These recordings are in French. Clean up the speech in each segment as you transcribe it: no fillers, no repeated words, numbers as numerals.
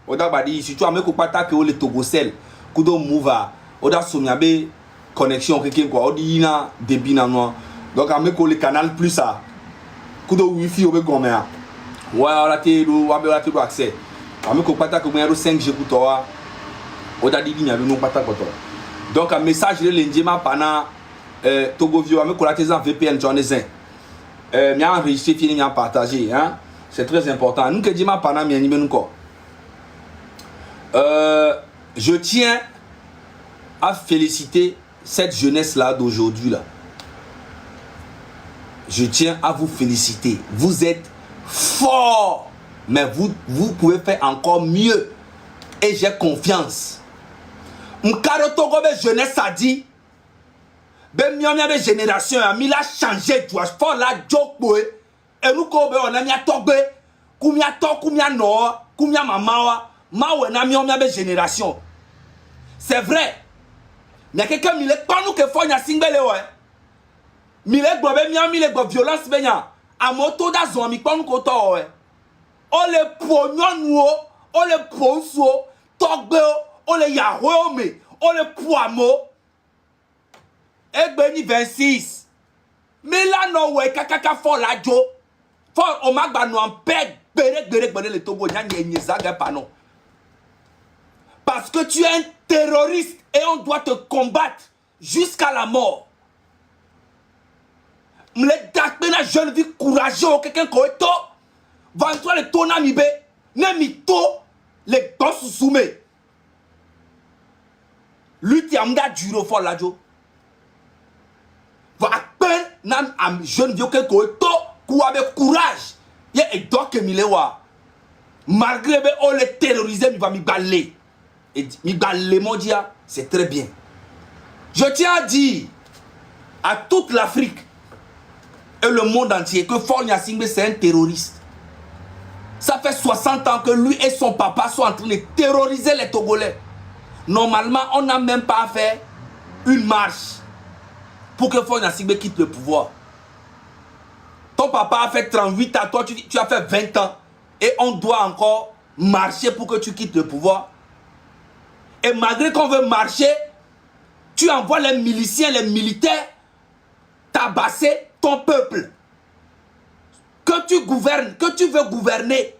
Oda badi si tu as me ko pata ke o le Togocel kudo move oda somiabe connexion quelqu'un quoi odi na débit na no donc ame ko le canal plus ça kudo wifi o be gomea wa la te do wa be la te do accès ame ko pata ko mo 5G ku to wa oda di nya be no pata ko to donc un message le ndima pana Togo vio ame ko la te za VPN jonezin mi a enregistré fini mi a partagé hein c'est très important nous que dima pana mi anime nous ko je tiens à féliciter cette jeunesse-là d'aujourd'hui là. Je tiens à vous féliciter. Vous êtes forts, mais vous pouvez faire encore mieux. Et j'ai confiance. M'karo Togo be jeunesse a dit, be miamia be génération a mi la changé tu vois fort la joke boy. Et nous ko be on a mi atogbe, kumia to kumia no, kumia mama wa na miamia be génération. C'est vrai. Mais quelqu'un mi le pas nous que faut nya singbele ouais. Mi le gbo be mi le gbo violence be nya. Amoto da zo mi pa nous ko to ouais. O le pognon wo, o le ponso, togbe o le yaho me, o le poamo. Egbe ni 26. Mais là no ouais kakaka fo la jo. Fo o magba no en peg gbere le Togo nya nyi zaga pa non. Parce que tu es un terroriste et on doit te combattre jusqu'à la mort. M'le dakbena jeune vie courageux quelqu'un ko to. Ventre le tona mi be, ne mi to le boss soumet. Lutte amda duro fort la jo. Va peine nam am jeune vieux quelqu'un ko to ku avec courage. Ye e doc mi le wa. Malgré be on le terroriser mi va mi baler. Et Mibalémondia, c'est très bien. Je tiens à dire à toute l'Afrique et le monde entier que Fornia Singbe c'est un terroriste. Ça fait 60 ans que lui et son papa sont en train de terroriser les Togolais. Normalement, on n'a même pas fait une marche pour que Fornia Singbe quitte le pouvoir. Ton papa a fait 38 ans, toi tu as fait 20 ans. Et on doit encore marcher pour que tu quittes le pouvoir. Et malgré qu'on veut marcher, tu envoies les miliciens, les militaires tabasser ton peuple. Que tu gouvernes, que tu veux gouverner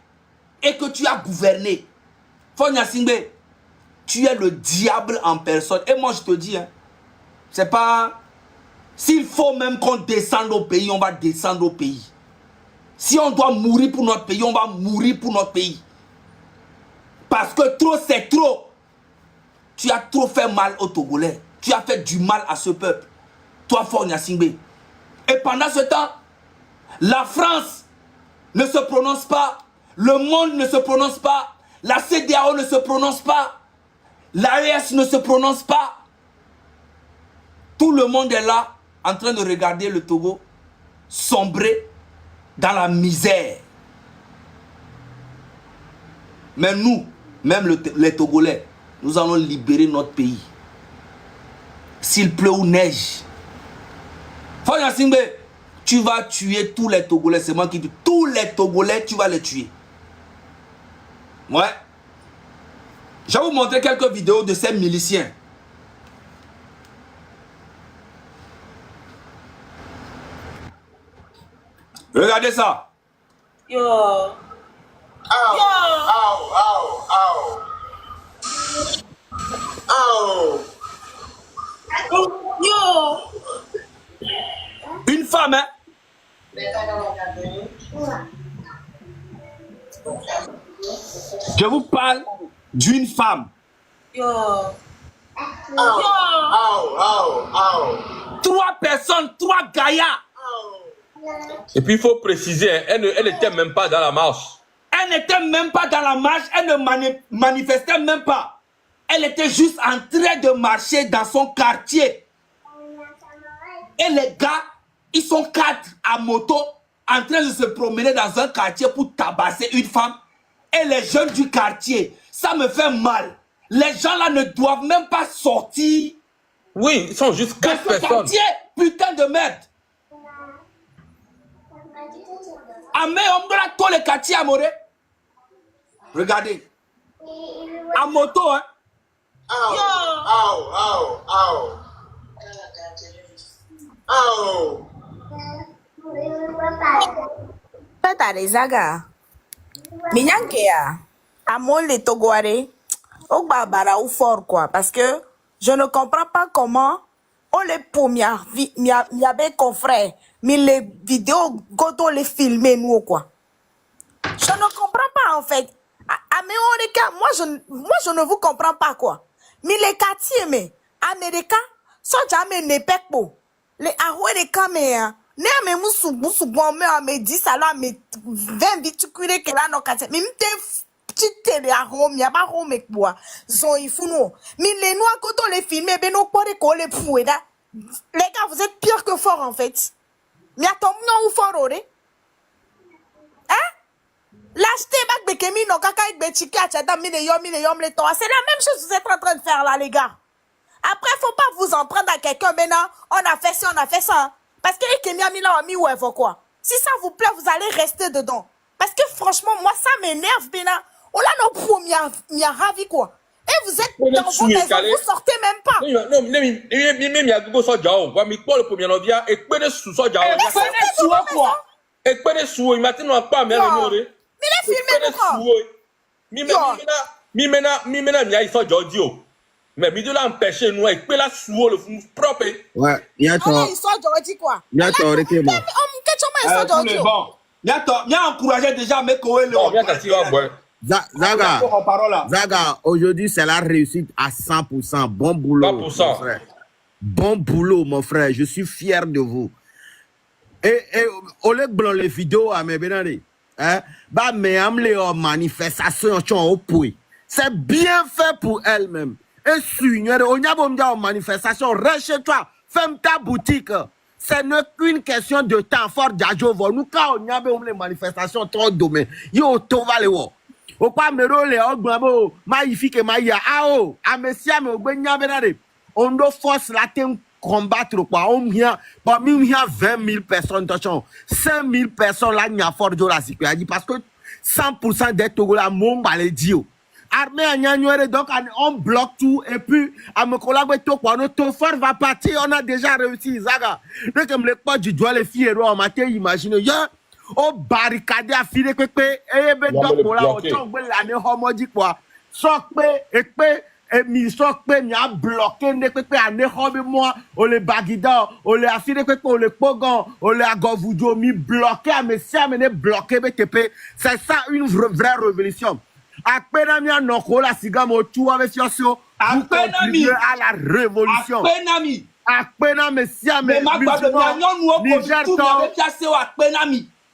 et que tu as gouverné. Fornia Singbe, tu es le diable en personne. Et moi je te dis, hein, c'est pas... S'il faut même qu'on descende au pays, on va descendre au pays. Si on doit mourir pour notre pays, on va mourir pour notre pays. Parce que trop c'est trop. Tu as trop fait mal aux Togolais. Tu as fait du mal à ce peuple. Toi, Fornia Singbe. Et pendant ce temps, la France ne se prononce pas. Le monde ne se prononce pas. La CEDEAO ne se prononce pas. L'AES ne se prononce pas. Tout le monde est là, en train de regarder le Togo sombrer dans la misère. Mais nous, même les Togolais, nous allons libérer notre pays. S'il pleut ou neige. Fornia Singbe, tu vas tuer tous les Togolais. C'est moi qui dis. Tous les Togolais, tu vas les tuer. Ouais. Je vais vous montrer quelques vidéos de ces miliciens. Regardez ça. Yo. Ow, ow, ow, ow. Ow. Yo. Une femme, hein? Je vous parle d'une femme. Yo. Ow, ow, ow, ow. 3 personnes, 3 gaillards. Et puis il faut préciser, elle n'était même pas dans la marche. Elle n'était même pas dans la marche, elle ne manifestait même pas. Elle était juste en train de marcher dans son quartier. Et les gars, ils sont 4 à moto en train de se promener dans un quartier pour tabasser une femme. Et les jeunes du quartier, ça me fait mal. Les gens là ne doivent même pas sortir. Oui, ils sont juste 4 personnes. Quartier, putain de merde. Amé, on doit tous les quartiers à Moré. Regardez. À moto, hein. Ow. Ow. Ow. Ow. Ow. Tata de Zaga. Minyankea. Amon les Togoare. Au barbara ou fort quoi. Parce que je ne comprends pas comment on les pour m'y avait confrère. Mais les vidéos, quand on les filmait nous quoi. Je ne comprends pas en fait. Mais on est cas, moi je ne vous comprends pas quoi. Mais les quartiers mais américains sont jamais ne pètent pas. Les arrois des caméras. Ne me musu bon me 10 alors me 20 bitukure que là no quartier. Mais m'te petite les arrois mi aba home quoi. Sont il fou non. Mais les noirs quand on les filme ben no pas de les fouet là. Les gars vous êtes pire que fort en fait. Mais attends non ou fort ore. Hein? L'acheter bac bekemi no kaka ik bechiki achata mine yom le temps. C'est la même chose que vous êtes en train de faire là les gars. Après faut pas vous en prendre à quelqu'un maintenant, on a fait ça. Hein. Parce que ikemi ami là ami ouais faut quoi. Si ça vous plaît, vous allez rester dedans. Parce que franchement moi ça m'énerve maintenant. On l'a nos premières ravi quoi. Et vous êtes dans vos maisons, vous sortez même pas. Non, même il y a go so jao. Wa mi po le premier novia et pe de sous so jao. Et pe de sous, il matin no pa me no re. Mais les films quoi. Mi mena mi a so jao dio. Mais mi de la empêcher nous et pe la sous le propre. Ouais, il y a toi. Ils sont Georgie quoi. Il y a toi arrêtez moi. Ils sont Georgie. Bon. Mia encouragé déjà mes collègues. Zaga, aujourd'hui c'est la réussite à 100%. Bon boulot, 100%. mon frère. Bon boulot, mon frère. Je suis fier de vous. Et au lieu de les vidéos à mes bénards, hein, bah mais amlé en manifestation au pouet. C'est bien fait pour elle-même. Et si on y a en manifestation, reste chez toi, ferme ta boutique. C'est qu'une question de temps fort d'Adjovo. Nous quand on y a les manifestations trop domaines, yo to va le wo. Au pas me rôle ogbamo magnifique maïa ao amesia me ogbenya benade. On doit force la thème combattre quoi. On vient, bah même il y a 20 000 personnes, attention, 5 000 personnes là, il y a fort de la sécurité parce que 100% des Togolais m'ont balayé. Armée à Nyanyore, donc on bloque tout et puis à me collaborer tout quoi. Notre fort va partir, on a déjà réussi, Zaga. Dès que me les pas du doigt les filles en matin, imaginez, ya, au barricade à filer que et ben donc pour la autant que l'année homodi quoi. Soit et mi sok pe mi a bloqué ne pe ane hobi moi o le bagida o le afine pe o le pogon o le agovujo mi bloqué a me sia me ne bloqué BTP. C'est ça une vraie révolution. Akpena mi anoko la siga mo tu avec Fiosio vous contribuez à la révolution. Akpena me sia me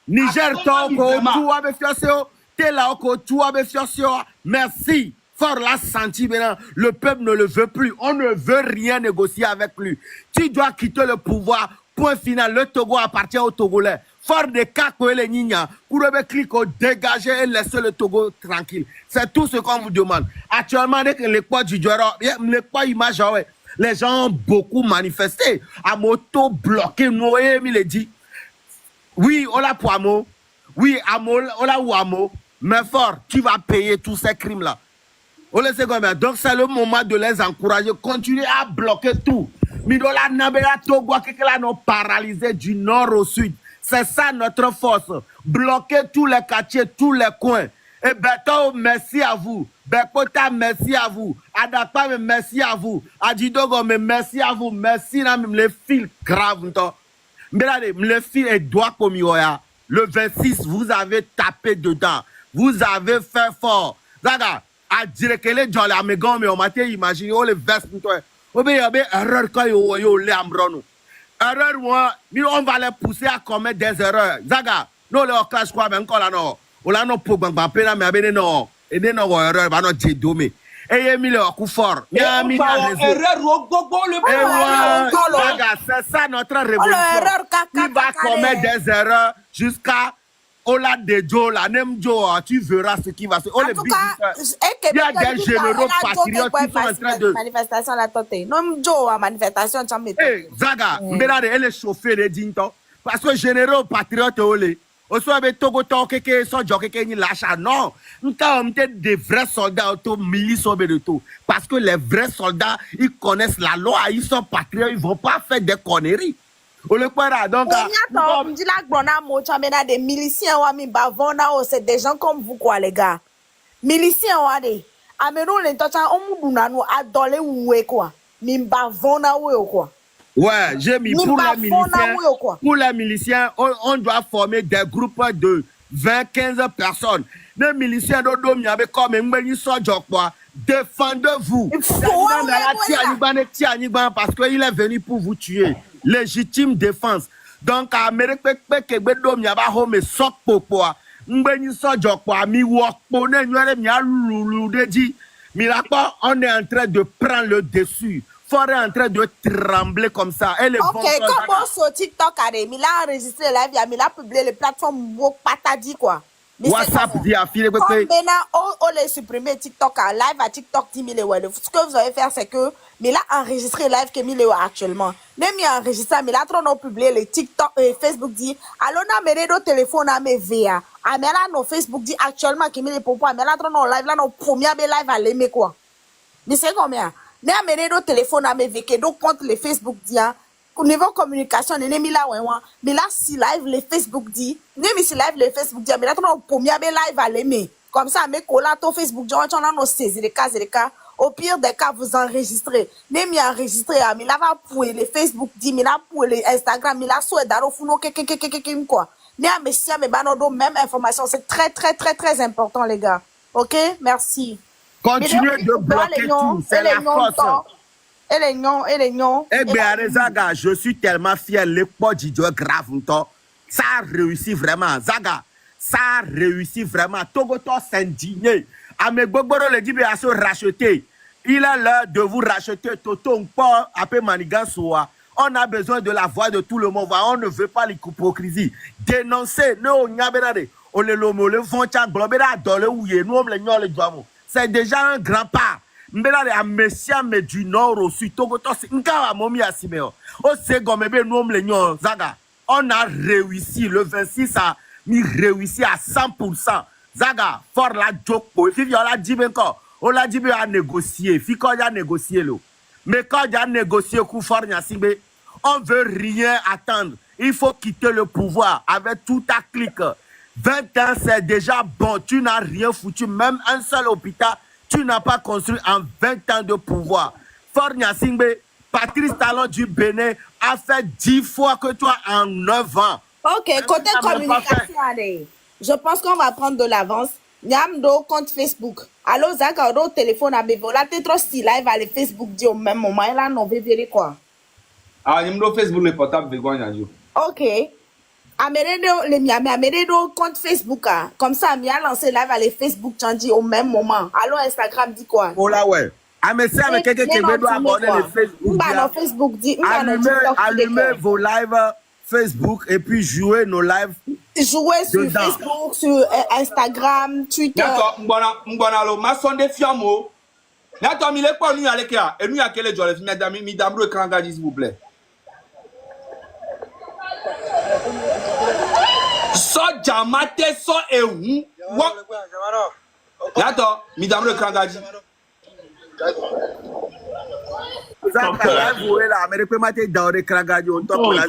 Niger to ko tu avec Fiosio te la ko tu avec Fiosio. Merci. Fort l'a senti maintenant, le peuple ne le veut plus, on ne veut rien négocier avec lui. Tu dois quitter le pouvoir, point final, le Togo appartient aux Togolais. Fort de Kako et les Nina, Kourebe Kliko, dégagez et laissez le Togo tranquille. C'est tout ce qu'on vous demande. Actuellement, dès que les quoi du Djoro, les quoi image, les gens ont beaucoup manifesté. À moto bloqué, Noé, il dit. Oui, on l'a pour Amo. Oui, Amo, on l'a ou Amo. Mais fort, tu vas payer tous ces crimes-là. Donc c'est le moment de les encourager, continuer à bloquer tout. Midola Nabela Togo Kekela nous paralysé du nord au sud. C'est ça notre force. Bloquer tous les quartiers, tous les coins. Et Beto, merci à vous. Bekota, merci à vous. Adapa, merci à vous. Adidogo, merci à vous. Merci à les fils graves. Les fils et doigts comme Yoya. Le 26, vous avez tapé dedans. Vous avez fait fort. Zaga. À dire que les gens là mais on m'a imaginé on les veste toi on va erreur quand yo les ambronu erreur moi on va les pousser à commettre des erreurs Zaga non le classe quoi ben encore là non on là non pour bang pena mais ben non et non erreur va non domé et Emile coup fort erreur gogo le Zaga c'est ça notre révolution il va commettre des erreurs jusqu'à Ola de Joe, la nem Joe, tu verras ce qui va se passer. En tout cas, il y a des généraux patriotes qui sont en train de... Manifestation la totée. Non, Joe, manifestation, tu as mis. Zaga, elle est chauffée de Dinto. Parce que généraux patriotes, Au soir, Togo, Keke, Sojo, Keke, ni l'achat. Non. Nous avons des vrais soldats auto milice de tout. Parce que les vrais soldats, ils connaissent la loi, ils sont patriotes, ils vont pas faire des conneries. On le croira. Donc, on dit là que des miliciens, c'est des gens comme vous, quoi, les gars. Miliciens, Ameron, les tata, on m'a dit, adolé ou quoi. Mimba vona ou quoi. Ouais, j'ai mis pour les miliciens, on doit former des groupes de 20-15 personnes. Les miliciens défendez-vous. Parce qu'il est venu pour vous tuer. Légitime défense. Donc, on est en train de prendre le dessus. Forêt en train de trembler comme ça. Elle est ok, comment sur TikTok, il a enregistré la vie, il a publié les plateformes Patadi quoi. WhatsApp dit à filer. On les supprimer TikTok à live à TikTok 10 000 euros. Ce que vous allez faire, c'est que, mais là, enregistré live que 1000 euros actuellement. Même il a enregistré, mais là, on a publié les TikTok et Facebook dit, alors, on a mis le téléphone à mes VA. Ah, mais là, nos Facebook dit actuellement que 1000 euros, mais là, on a live, là, nos premiers live à l'aimer quoi. Mais c'est combien? Mais amener le téléphone à mes VK, donc contre les Facebook dit, au niveau communication, on est mis là, mais là, si live, les Facebook dit, même si live, les Facebook dit, mais là, on a premier live à l'aimer. Comme ça, mes collègues, au Facebook dit, on a nos saisi les cas. Au pire des cas, vous enregistrez. Même enregistré, mais là, va pour les Facebook dit, mais là, pour les Instagram, mais là, soit d'aro founo, quoi. Mais mais même information, c'est très, très, très, très important, les gars. Ok? Merci. Continuez de bloquer tout, c'est la force. Et les noms. Eh bien, Zaga, je suis tellement fier. L'époque d'idiot grave, ça a réussi vraiment. Zaga, ça a réussi vraiment. Togoto s'indigner. Amegbogoro le dit, à se racheter. Il est l'heure de vous racheter. Toto, après Manigansoa. On a besoin de la voix de tout le monde. On ne veut pas l'hypocrisie. Dénoncer. C'est déjà un grand pas. Mais du nord au sud, on a réussi. Le 26 a réussi à 100%. Zaga, fort la joke. On l'a dit, à négocier. Mais quand il y a négocié, on veut rien attendre. Il faut quitter le pouvoir avec tout ta clique. 20 ans, c'est déjà bon. Tu n'as rien foutu. Même un seul hôpital, tu n'as pas construit en 20 ans de pouvoir. Fornia Singbe, Patrice Talon du Bénin a fait 10 fois que toi en 9 ans. Ok, côté communication, allez. Je pense qu'on va prendre de l'avance. Nyamdo compte Facebook. Alors, Zaka, au téléphone à Bevo. Là, t'es trop si live à les Facebook dit au même moment. Et là, non, bébé, quoi. Ah, Nyamdo Facebook, le portable, ok. Amérédo compte Facebook. Comme ça, il a lancé live à les Facebook, t'en dis au même moment. Alors, Instagram dit quoi? Oh là, ouais. Ah, mais c'est avec quelqu'un qui veut abonner le Facebook. Allumez vos lives Facebook et puis jouez nos lives. Jouez sur Facebook, sur Instagram, Twitter. D'accord, m'bonalo, ma sonde fiamo. D'accord, il est pas nous avec là. Et nous à quel jour les mesdames le écran garde s'il vous plaît. So jamate so ehu. D'accord, mesdames le écran garde. Ça va vous là, mais peut mater dans le écran garde on top la.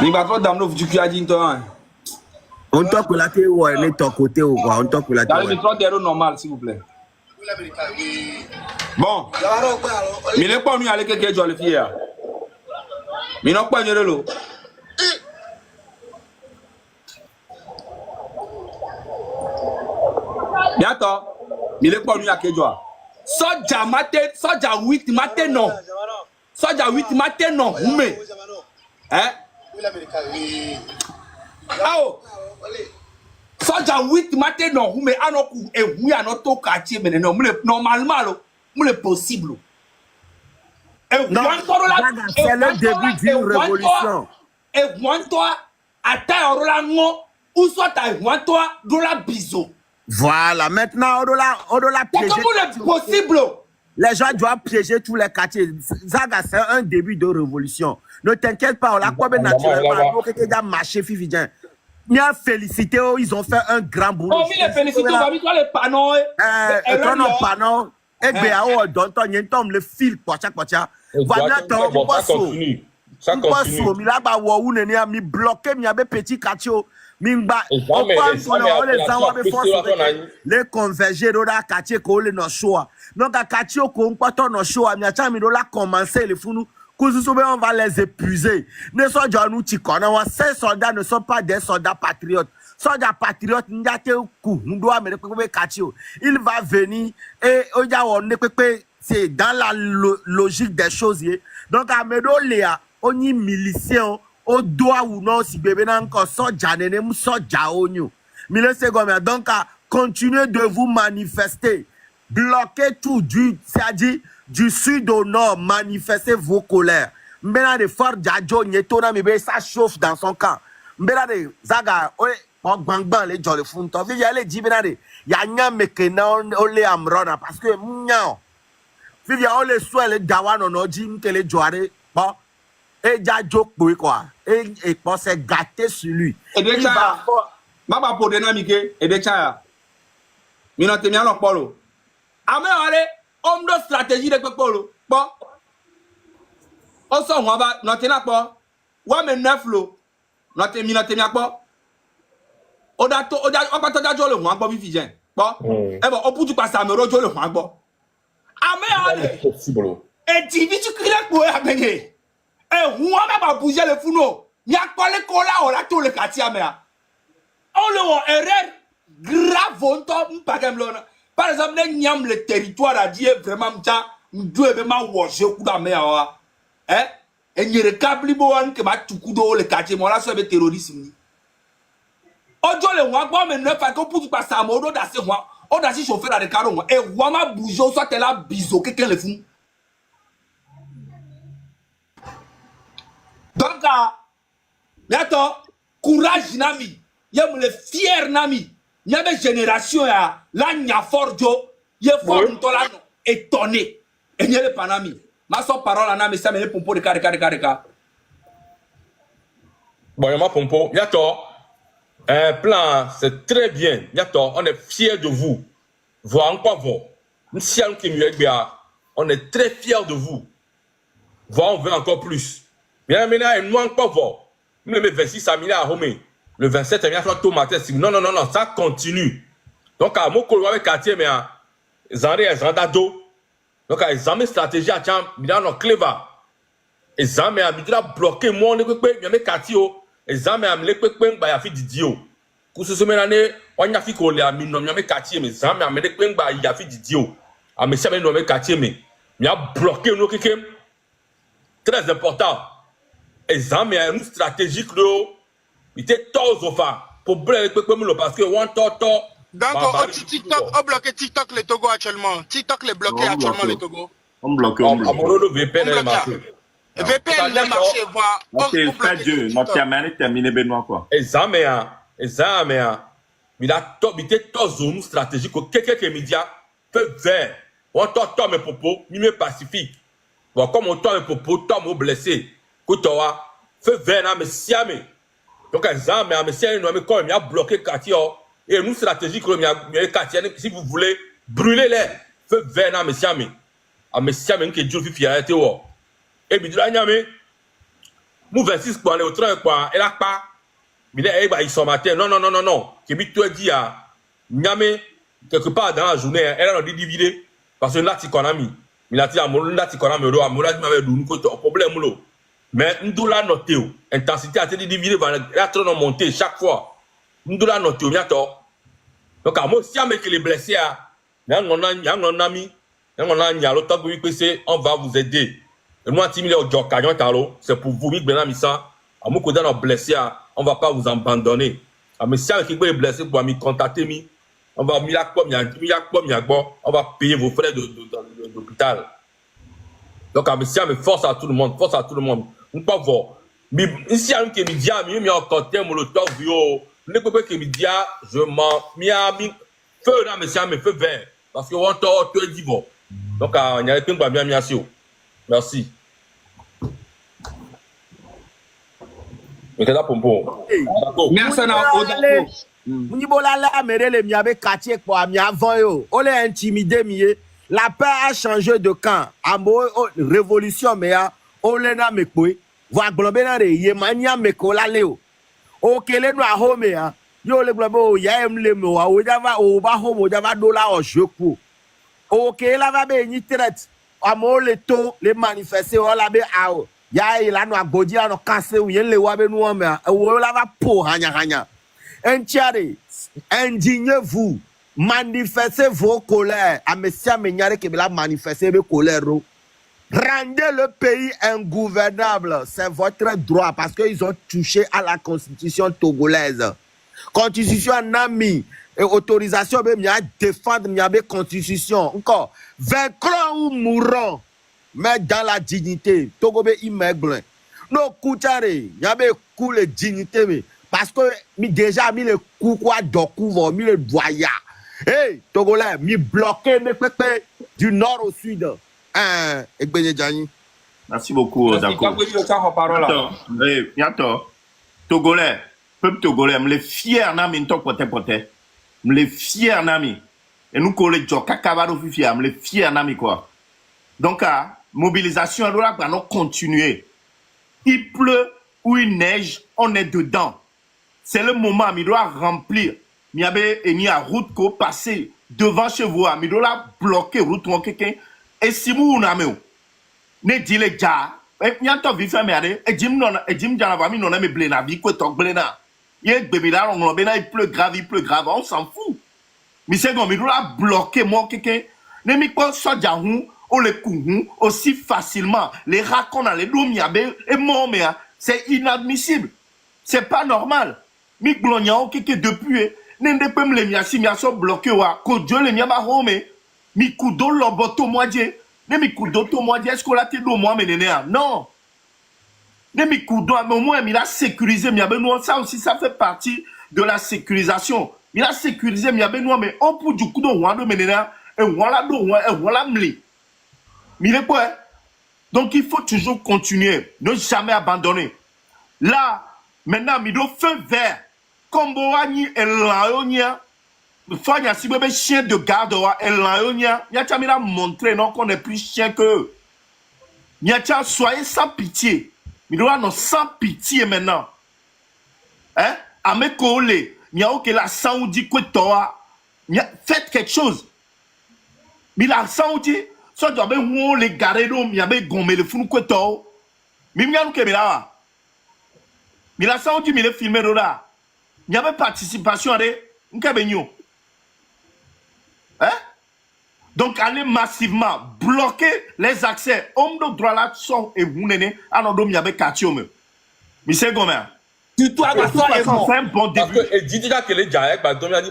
Il va pas d'amno du qui a dit toi. On top la té ou on est ton côté ou quoi, on top la té. Dans le 30 € normal s'il vous plaît. Bon. Mais les pas nous aller quelque jour le fier. Mais non pas nyerelo. Bientôt. Mais les pas nous à quelque jour. Soja matin, soja 8 matin non. Soja 8 matin non, mais hein? Ah, soja 8 matin non, mais anoku et oui anoto quartier mais non, normalement le possible. C'est le début d'une révolution. Et toi attends la ngo ou soit toi do la biso. Voilà, maintenant on doit c'est comme le possible. Les gens doivent piéger tous les quartiers. Zaga, c'est un début de révolution. Ne t'inquiète pas, on l'a pas bien naturellement. On a marché, Fifidien. Il y a félicité, ils ont fait un grand boulot. Oh, mais les félicité, on va mettre les panneaux. Non, panneau. Et bien, on donne le fil, pocha. Voilà, on va continue. Ça continue. On va bloqué, il y avait petit quartier. Les converger dans le quartier qu'on les nos choix. Donc, à quartier qu'on peut nos choix, mais à commencer les fous. On va les épuiser. Ne sont pas nous qui connaissons. Ces soldats ne sont pas des soldats patriotes. Soldats patriotes, il va venir et c'est dans la logique des choses. Donc, à Médoléa, on y milicien. Au doigt ou non, si bébé n'a encore soja, donc, continuez de vous manifester. Bloquez tout c'est-à-dire du sud au nord, manifestez vos colères. Maintenant, de Fort Djadjo, ça chauffe dans son camp. Maintenant, de Zaga, bang, les gens de Funto. Il y a les djibinade, il y a un mécana, on les amrona, parce que, il y a les soins, les dawan, on a dit que les joueurs, bon. Et Djadjo, quoi. Et pensez gâter sur lui. Et de ça, ma pour dynamique, et de ça, minante mi alors polo. Ame ale, homme de stratégie de polo. Bon. On s'en va, n'entendez pas. Ouais, mais 9 lots. N'entendez minante mi akpo. Odato, on va te dire le moins, bon, vivien. Bon. Eh bon, on peut tout passer à me rejoindre le moins, bon. Ame ale. Et tu vis tu cries pour amener. Eh, on va bouger le founo. Il y a pas les colas, on a tout le quartier. On le erreur grave, par exemple, le territoire a dit vraiment, nous devons vraiment watcher coup d'amère. Eh, et il y a le câble que ma tout coup d'eau le quartier, moi là, c'est le terrorisme. On doit le voir, mais ne pas qu'on puisse passer à mon d'assez moi. On a si chauffeur à des carons. Et on va bouger, soit t'es là, bisous, quelqu'un le fou. Donc, attends, courage nami, y'a le fier nami, y'a des générations là, il y a fort jo, y'a fort n'tolano, étonné, et y'a le panami. Ma son parole à nami, ça me le pompo de carré. Bon, y'a ma pompo, y'a tort, un plan, c'est très bien, y'a tort, on est fiers de vous. Voir encore vous, on est très fiers de vous. Voir, on veut encore plus. Bien maintenant, nous encore voir. Nous le 26 à Mina à Rome. Le 27 à Mina à Tomates. Non, ça continue. Donc, à mon collègue avec quartier, mais à Zandé et Zandado. Donc, à examen stratégie à Tcham, Mina à Cleva. Examen à Mina bloqué, moi, on est peu, il y a mes quartiers. Examen à Mina peu, il y a fait Didio. Pour ce semaine, on a fait qu'on a mis nos quartiers, mais examen à Mina peu, il y a fait Didio. À mes semaines, nos quartiers, mais il y a bloqué nos quelqu'un. Très important. Examen à une stratégie que il était tort au fa pour bloquer parce que on tort. Donc TikTok, on bloque TikTok le Togo actuellement. TikTok les bloqué actuellement le Togo. On bloque. Le VPN est marché. VPN est marché voir. Ok, fait Dieu, notre terminé Benoît quoi. Examen il a était tort zone stratégique que quelqu'un qui média fait vert. On tort mais propos, mieux pacifique. Bon comme on tort mais propos, tort me blessé. Koutoa fait vert mais siamé. Donc examen mais siamé nous comme il a bloqué quartier et nous stratégie que il quartier si vous voulez brûler les fait vert mais siamé. A mais siamé que Dieu fi fiarité wo. Et bidira nyame mou 26 pour aller au train quoi et là pas il est ils sont matin non qui bi toi dit à nyame quelque part dans la journée elle a dit diviser parce que là tu connais mi il a dit à mon là tu connais me ro amola m'avait donné ko problème lo mais nous la noter intensité a été divisée va la trop monter chaque fois nous la noter bientôt donc à moi si avec les blessés à on a ami on a nyalo to que c'est on va vous aider et moi timide au jokayon talo c'est pour vous mi bena misa à moi que dans nos blessés on va pas vous abandonner à mais si avec les blessés pour me contacter mi on va on va payer vos frais d'hôpital. Donc à monsieur me force à tout le monde on pas voir mais ici à qui me dit à mi encore terme molotov yo ne peut pas que me dit je m'en mi feu là monsieur me fait vert parce que on te dit bon Donc, il y a quelqu'un qui va bien sûr. Merci. Mais c'est là pour bon. Merci à Odako. Mnibola la merele miabe quartier kwa mi avant yo. Ole intimidé mié. La paix a changé de camp. Amo révolution mea. Ole na mekwe. Va globé na re yemania mekola leo. O kele no a home ya. Yo le globe o ya emle mo wa o java o ba home o java dola o jeku. O kele va be ni traite. Amo le to le manifester o la be a o. Ya ila no agodi la no kase o yen le wa be no me. O la va po hanya hanya. Entiare, indignez-vous, manifestez vos colères. À Messia Menyare qui a manifesté vos colères. Rendez le pays ingouvernable. C'est votre droit parce qu'ils ont touché à la constitution togolaise. Constitution Nami et autorisation de défendre la constitution. Encore, vaincrons ou mourrons, mais dans la dignité. Togobe immeuble. Non, koutare, yabe coule dignité, mais. Parce que déjà mis le coup quoi d'ocouvre, mis le doya. Hey, Togolais, mis bloqué mes pépés du nord au sud. Merci beaucoup, d'accord. Attends, Togolais, peuple Togolais, me les fiers nami n'tok pote pote. Me les fiers nami. Et nous collons jo kakabado fier, me les fiers nami quoi. Donc mobilisation alors là nous continuer. Il pleut ou il neige, on est dedans. C'est le moment, il doit remplir. Il y avait une route qui passer devant chez vous, il doit bloquer route ou quelqu'un. Et si vous n'avez ne dit les gars, il y a un vif à merde, et Jim Janava, il n'en a pas blena, il peut t'en blena. Il y a un bébé là, il pleut grave, on s'en fout. Mais c'est comme il doit bloquer moi quelqu'un. Ne m'y pas soit jahou, ou les couhou, aussi facilement. Les racons dans les dômes, et mon mère, c'est inadmissible. C'est pas normal. Mi glognan keke depuis nende pem le miasi miaso bloqué wa ko Dieu le miaba home mi kudo loboto moadie ne mi kudo to moadie est-ce que la te do moi menene non ne mi kudo mais au moins mi la sécuriser mi abeno ça aussi ça fait partie de la sécurisation mi la sécuriser mi abeno mais on pour du kudo wando menene et voilà do et voilà mli mi le quoi donc il faut toujours continuer ne jamais abandonner là maintenant mi do feu vert Combo ani elayonia, Fanya si bébé chien de garde wa elayonia, Nyacha m'a montré non qu'on est plus chien que eux. Nyacha soyez sans pitié, mais doit non sans pitié maintenant. Hein? Ame kole, nya oke la saoudi que toi, faites quelque chose. Mais la saoudi, soit tu as bien les garder donc, y a bien gommé le fou que toi. Mais m'y a nous kebela wa. Mais la saoudi mais le filmer là. Il y avait participation à Nkabegno. Hein? Donc, allez massivement bloquer les accès. Homme de droit là, sont et vous n'êtes pas en il y avait quartier. Mais c'est comment? Surtout à c'est un bon Parce début. que, et dit que les gens,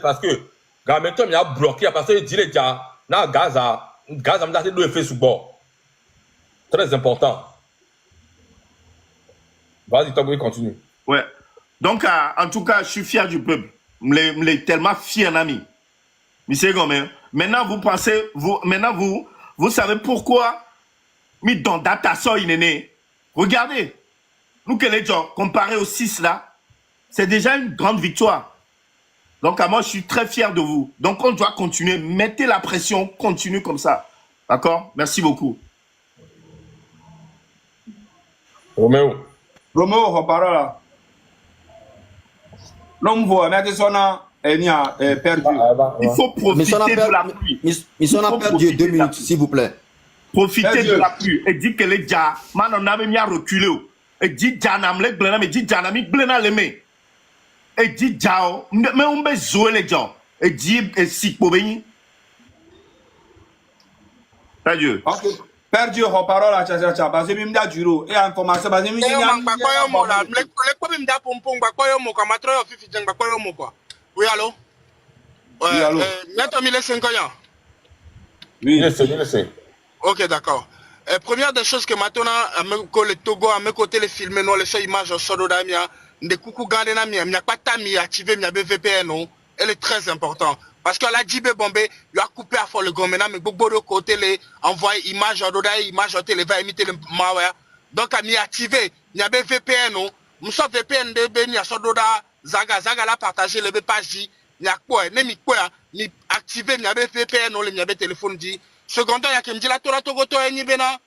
parce que, quand même, il y a bloqué, parce que dit les gens, dans Gaza, Gaza, c'est deux effets sous bord. Très important. Vas-y, Togo, continue. Ouais. Donc, en tout cas, je suis fier du peuple. Je suis tellement fier, ami. Mais c'est comme maintenant, vous pensez, vous savez pourquoi, mais dans data so il est né. Regardez. Nous, que les gens, comparé aux 6 là, c'est déjà une grande victoire. Donc, moi, je suis très fier de vous. Donc, on doit continuer. Mettez la pression, continue comme ça. D'accord? Merci beaucoup. Roméo, on parle là. L'homme voit, mais que son a perdu. Il faut profiter de la pluie. Mission a perdu 2 minutes, s'il vous plaît. Profitez de la pluie. Et dit que les gars, maintenant, on a même reculé. Et dit, Janam, les blenam, et dit, Janam, les blenam, les mains. Et dit, Jao, mais on peut jouer les gens. Et dit, et si, pour venir. Adieu. Ok. Perdu, on parle là, tcha, parce que même d'adjuro et information, parce que même oui, allô? Oui, allô? oui, laissez. Ok, d'accord. Première des choses que maintenant, que le Togo, à mes côtés, les films, non, les seules images, solo d'amia, des coucou gardés, il n'y a pas de activé, il y a VPN, non? elle est très importante. Parce que la Djibé Bombé, il a coupé à fond le gros maintenant, mais beaucoup de côté, les envoyer images, image, les va imiter le malware. Donc, il a activé, il y avait VPN, non? Nous sommes VPN de Ben, il y a Sododa, Zaga l'a partagé, le page dit, il y a quoi, il activé, il y avait VPN, il y avait téléphone dit. Secondaire, il y a qui me dit la Torah Togoto et Nibena.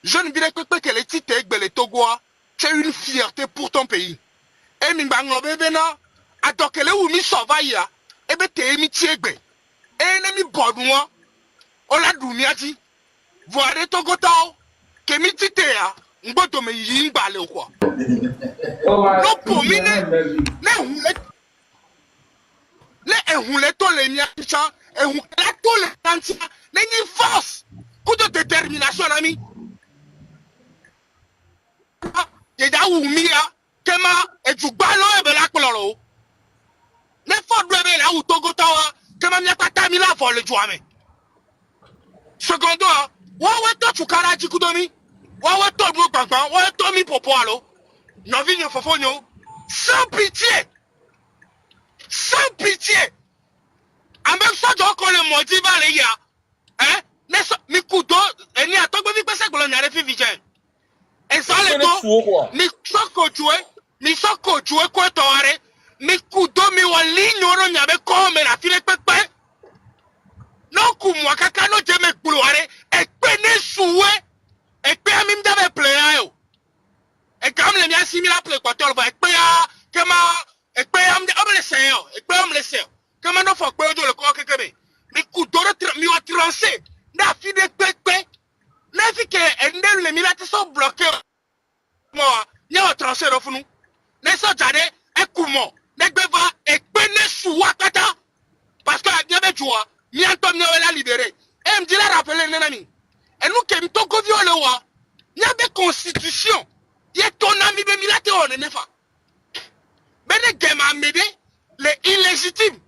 Je ne dirais que les titres et les Togois, tu as une fierté pour ton pays. Et Mimbango Bebena, attends que les ou mi sauvaille, et bien t'es émitié, et l'ennemi Bodouan, on l'a douniati, voir les Togotao, que mi titéa, m'boto me yimbalé ou quoi. Non, pour mine, les roulettes, les miacha, et roulettes, les tantia, les force, coup de détermination, ami. Yeda Oumia, Kema, et du ballon et de la coloro. Les forts de la ou Togotawa, Kema Miata Mila pour le jouame. Secondo, Wawa to Karaji Kudomi, Wawa to Bukanga, Wawa Tommy Popolo, Novinho Fofonio, sans pitié, sans pitié. En même temps, qu'on le motive à l'EIA, hein, mais couteau, et n'y a pas de personne que l'on a refusé. Et ça, les deux, mi soko joué quoi t'aurais, mi couteau, mi wali, n'aurons n'y avait comme la fille pépé. Non, moi, caca, non, j'ai mes couloirs, et peine souhait, et peine même d'avait pléa. Et comme les miens simila pléquateur, va être péa, comment, et peine me laisser, et peine me laisser. Comment non, faut que le corps que mi couteau, mi va trancher, la fille de pépé. Les filles qui les militaires sont bloqués. Moi, il y a un transfert au nous. Les soldats, et comment les devants, et peine sous Wakata. Parce que il y avait joie, il y a un temps libéré. Et me dit la rappeler les amis. Et nous qui sommes au violent, il y a des constitutions. Il y a ton ami de militaire, on n'est pas. Mais les gamins m'aider, les illégitimes.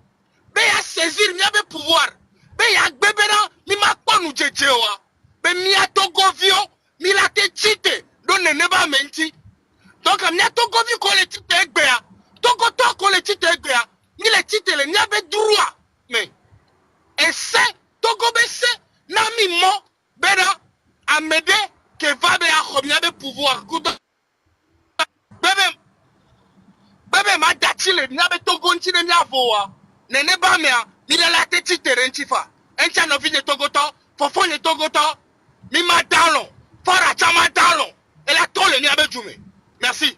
Mais il y a saisir, il y a des pouvoirs. Mais il y a bébé là, il m'a pas nous dire. Mais mia togo vio, mi la te chite, don ne neba menti. Donc mia togo vio ko le chite egbea, togo to ko le chite egbea, mi le chite le nya be droit. Mais et c'est togo be se na mi mo bena amede que va be a khomia be pouvoir kudo. Bebe ma dati le nya be togo nti ne nya voa. Ne neba mea, mi la te chite rentifa. Encha no vi de togo to, fofo ne togo to. Mima Dalon, Fara Chama Dalon, et la tolle n'y avait jamais. Merci.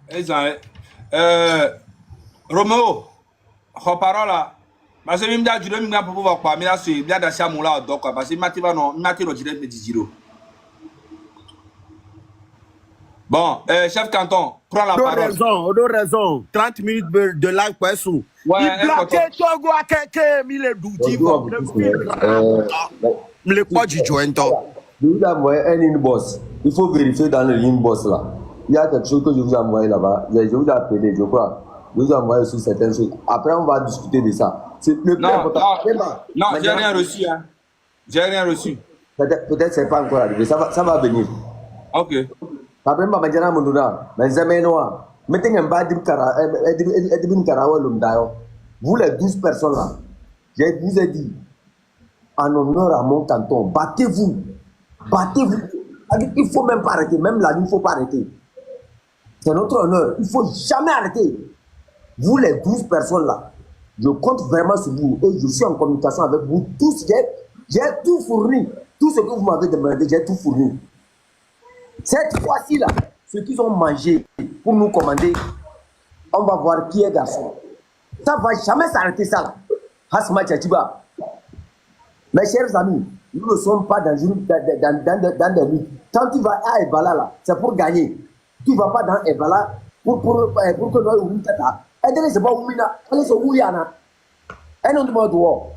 Exact. Roméo, reparons là. Parce que je suis venu pour pouvoir parler, mais je suis bien dans ce moula, donc, parce que je suis bon, chef canton, prends la parole. Raison. 30 minutes de live pour sous. Il bloquait Togo à quelqu'un, il est douti. Le quoi du joint? Vous envoyez un inbox. Il faut vérifier dans le inbox là. Il y a quelque chose que je vous ai envoyé là-bas. Je vous ai appelé, je crois. Je vous ai envoyé sur certaines choses. Après, on va discuter de ça. C'est le plus important. Non, j'ai rien reçu. Hein. J'ai rien reçu. Peut-être c'est pas encore arrivé. Ça va venir. Ok. Après, je vais dire mais jamais noir. Mettez un bas vous les 12 personnes là, je vous ai dit, en honneur à mon canton, battez-vous. Battez-vous. Il ne faut même pas arrêter. Même là, il ne faut pas arrêter. C'est notre honneur. Il ne faut jamais arrêter. Vous les 12 personnes là, je compte vraiment sur vous. Et je suis en communication avec vous tous. J'ai tout fourni. Tout ce que vous m'avez demandé, j'ai tout fourni. Cette fois-ci là, ceux qui ont mangé pour nous commander, on va voir qui est garçon. Ça ne va jamais s'arrêter ça là. Hasma Tchatiba. Mes chers amis, nous ne sommes pas dans des luttes. Quand tu vas à Ebala là, c'est pour gagner. Tu ne vas pas dans Ebala pour que nous ayons une tête. Et c'est pas Oumina, elle est Ouyana. Elle n'est pas dehors.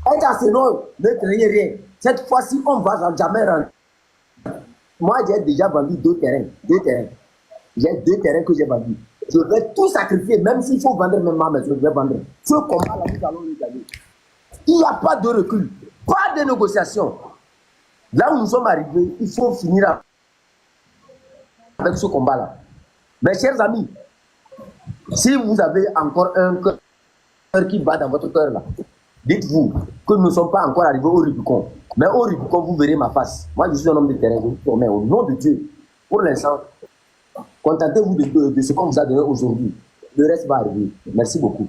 Elle est assez non, ne craignez rien. Cette fois-ci, on va jamais rentrer. Moi, j'ai déjà vendu 2 terrains. 2 terrains. J'ai 2 terrains que j'ai vendus. Je vais tout sacrifier, même s'il faut vendre même ma maison, je vais vendre. Ce combat-là, nous allons le gagner. Il n'y a pas de recul, pas de négociation. Là où nous sommes arrivés, il faut finir avec ce combat-là. Mes chers amis, si vous avez encore un cœur qui bat dans votre cœur là. Dites-vous que nous ne sommes pas encore arrivés au Rubicon. Mais au Rubicon, vous verrez ma face. Moi, je suis un homme de terrain. Je vous promets, au nom de Dieu, pour l'instant, contentez-vous de ce qu'on vous a donné aujourd'hui. Le reste va arriver. Merci beaucoup.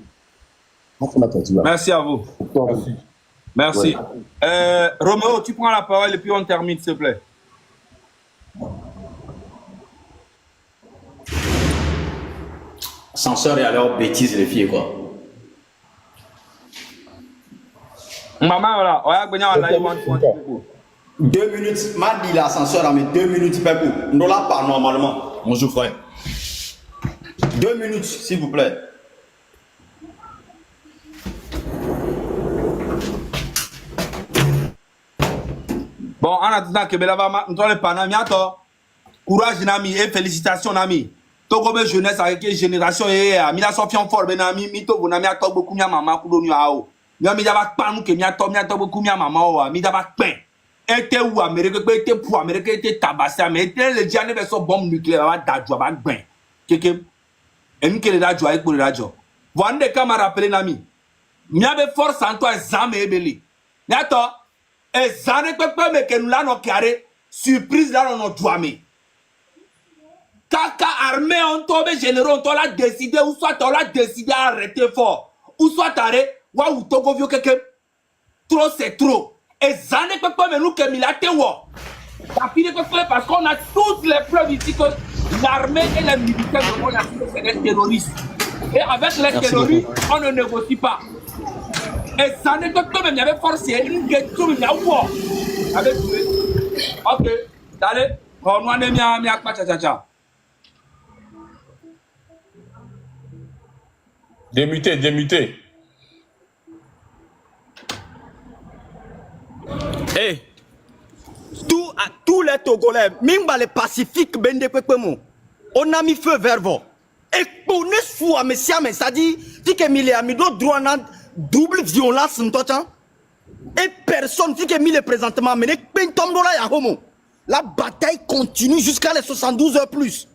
Merci à vous. Merci. Roméo, tu prends la parole et puis on termine, s'il te plaît. Censeur et alors bêtises les filles quoi. Maman, voilà. 2 minutes, m'a dit l'ascenseur, mais 2 minutes, Pepou. Nous l'a pas normalement, bonjour frère. 2 minutes, s'il vous plaît. Bon, en attendant que Belava, nous avons parlé, courage, Nami, et félicitations, Nami. Togo be jeunesse avec génération, et Mila Sofian Fort, Benami, Mito, Bonami, a beaucoup de maman, Koudou, Yao. Yami Dava Panou, que Mia beaucoup de maman, Midava Pen. Était où Amérique, était pour Amérique, était tabassé, mais était le diable de son bombe nucléaire, d'adjoint, ben. Quelqu'un, et nous qui les adjoint, et pour les adjoint. Voilà des cas m'a rappelé, Nami. Miabe force en toi, Zame et Beli. Yato, et Zane Pepe, mais que nous l'avons carré, surprise là, on a douamé. Kaka armée, on tombe généraux, on l'a décidé, ou soit on l'a décidé à arrêter fort, ou soit arrêter, ou Togo vieux quelqu'un. Trop, c'est trop. Et Zane Pepe, mais nous qui milate, ça finit parce qu'on a toutes les preuves ici que l'armée et les militaires sont des terroristes. Et avec les terroristes, on ne négocie pas. Et Zane Pepe, même, il y avait forcé une question, il y a quoi. Ok, allez, on a mis à Pachacha. Démuté. Hey, tous les Togolais, même les Pacifiques, on a mis feu vers vous. Et pour nous, ça dit que il y a mis droit à double violence. Et personne dit que mis présentement, mais la bataille continue jusqu'à les 72 heures plus.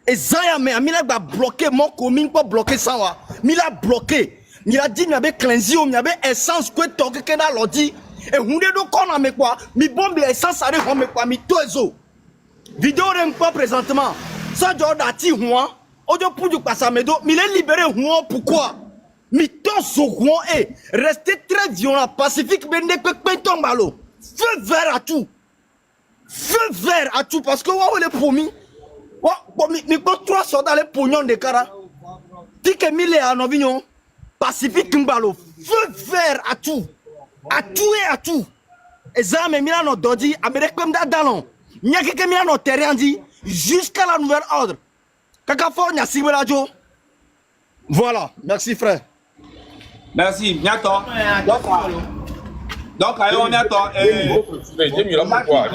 Et Zaya, mais il a bloqué mon commune pour bloquer ça. Il a bloqué. Il a dit qu'il y avait cleansing, il y avait essence, que tu as l'ordi. Et on est donc on a mis quoi? Mi bombe essence arrive on met quoi? Mi toizo. Vidéo rien pas présentement. Ça doit dati huan. Odio pour du passamedo. Mi les libéré huan pourquoi? Mi tozo huan et restez très violent. Pacifique bende que tombe à l'eau. Feu vert à tout. Feu vert à tout parce que on est promis. Mi ko 3 soldats les pognons de cara. Tike mille à Novignon. Pacifique Mbalo. Feu vert à tout. À tout et à tout. Et ça, mais Milano Dodi, Amérique comme d'Adalon. Il y a quelqu'un Milano terrain dit jusqu'à la nouvelle ordre. Kakafo, il y a Sibé Radio. Voilà, merci frère. Merci, Miato. Donc, on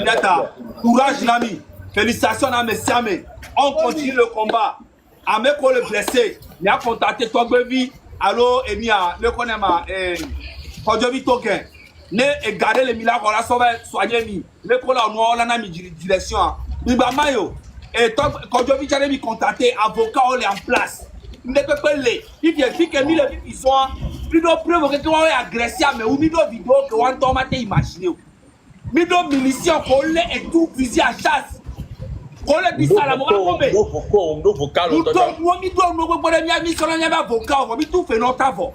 attend. Courage, Nami. Félicitations, Nami Siame. On continue le combat. Ameko le blessé. Il a contacté Togbevi. Allo, Emia, le connaît. Quand je vis token, ne garder les milagres, on a sauvé, soigné mi. Le cola on a mis direction. Bibamayo. Et quand je vis j'allais me contacter, avocat on est en place. Ne peut pas les. Il vient que mille ils sont plus de preuves que on est agressé, mais ou mido vidéo que on tombe à imaginer. Mido miliciens collé et tout fusil à chasse. Collé bis à la mort tombé. Vocal. Nous tout fait notre avant.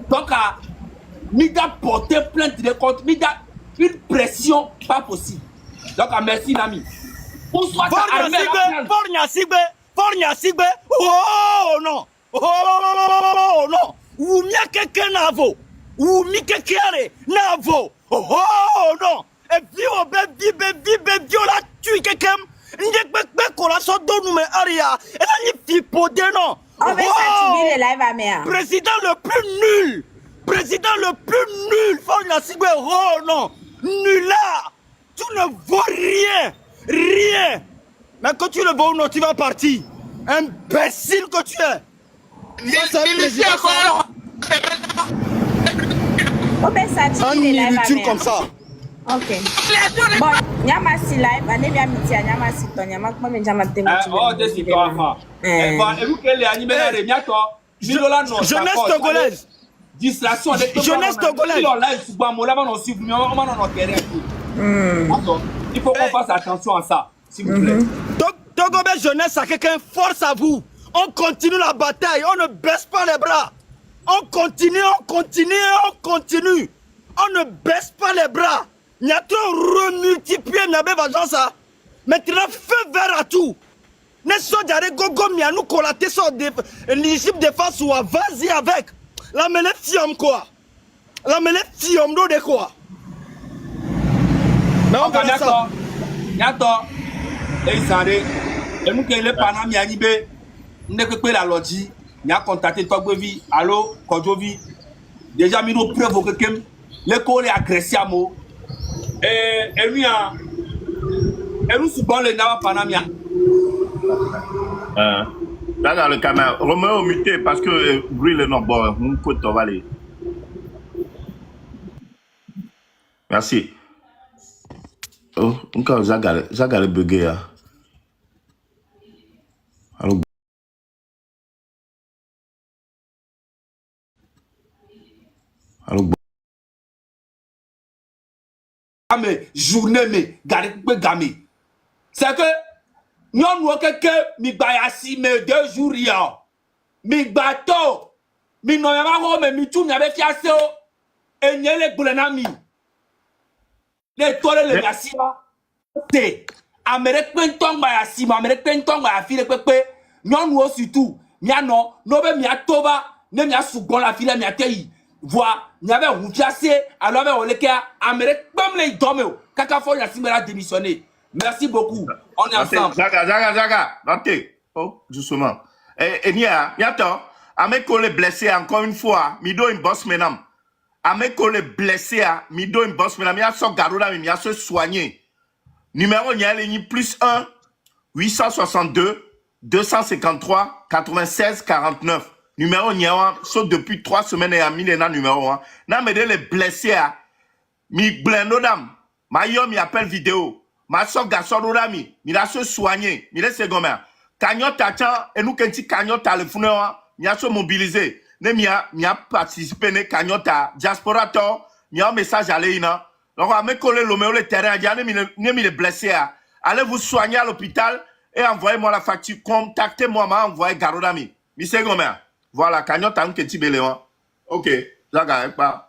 Donc Mida porter plainte de contre, Mida une pression pas possible. Donc merci Nami. Pour soit armée Fornia Sigbe, oh non, oh non, ou mia quelqu'un navo, ou mi quelqu'un navo, oh non, et puis on viola tuer quelqu'un, n'yek qu'on la sorte de nous mais aria, et là il faut poder non. Président le plus nul. Président le plus nul, Fornia Sigbe, oh non, nulard, tu ne vaux rien. Mais quand tu le vaux, non, tu vas partir. Imbécile que tu es. Un inutile comme ça. Ok. Bon, Nyamasi live, allez bien midi, Nyamasi ton, Nyamakma Benjamin. Oh, des histoires. Et vous, quel est animé là, Miato? Jeunesse togolaise. Distraction. Jeunesse togolaise. Il faut qu'on fasse attention à ça, s'il vous plaît. Togobé jeunesse à quelqu'un, force à vous. On continue la bataille, on ne baisse pas les bras. On continue, on continue, on continue. On ne baisse pas les bras. Il y a trop remultiplié Nabé Vajansa. Maintenant, feu vert à tout. Ne soyez gogo mianou colaté sur l'équipe défense ou vas-y avec. La mêlée fiam quoi. La mêlée fiam d'eau de quoi. Mais on va ça. Nyato. Et Sandé. Et nous qui les panami anibé. N'est que la logi. Nya contacté Togbevi. Allo, Kodjovi. Déjà mis nos preuves que quelqu'un. L'école est agressée à moi. Et lui a. Et nous subons les Nava Panamia. Là, dans le caméra, remets au muté parce que bruit le nom, bon, mon côté, on va aller. Merci. Oh, encore Zagale bugué. Allô. Allô. Mais journée, mais gamé. C'est que. Nous avons quelqu'un qui a si mais 2 jours. Mi bateau. Mi non yama mais mi tout n'avait fiassé. Et n'y a les boulenami. Les toiles les gassia. Té. Amérique pentong ba si ma Amérique pentong ba file pepe. Nous aussi tout. Nya non. No be mi atoba. Ne mi a sougon la file mi a tei. Vois. N'y avait ou fiassé. Alors on le cas. Amérique comme les domés. Kaka fo ya simera démissionné. Merci beaucoup. On est ensemble. Zaga. Notez. Oh, justement. Et Niato, à mes collègues blessés encore une fois, mi do une bosse maintenant. À mes collègues blessés, mi do une bosse maintenant. Mi a son garoula, mi a se soigner. Numéro n'y a plus 1 862 253 96 49. Numéro n'y a sauf depuis 3 semaines et à millénaire numéro 1. N'a me les blessés, mi blendo dam. Ma yom mi appelle vidéo. Ma soeur garçon rami, mi la se soigner, mi laisse gomme. Cagnotte attend et nous kenti cagnotte à le funéraire, mi a se mobiliser. Ne mi a participé ne cagnotte à diaspora to, mi a un message à l'ina. Donc à me coller le terrain, ne mi les blessés. Allez vous soigner à l'hôpital et envoyez-moi la facture. Contactez-moi, m'a envoyé Garodami. Mi se gomme. Voilà, cagnotte à un kenti beléon. Ok, j'agarde pas.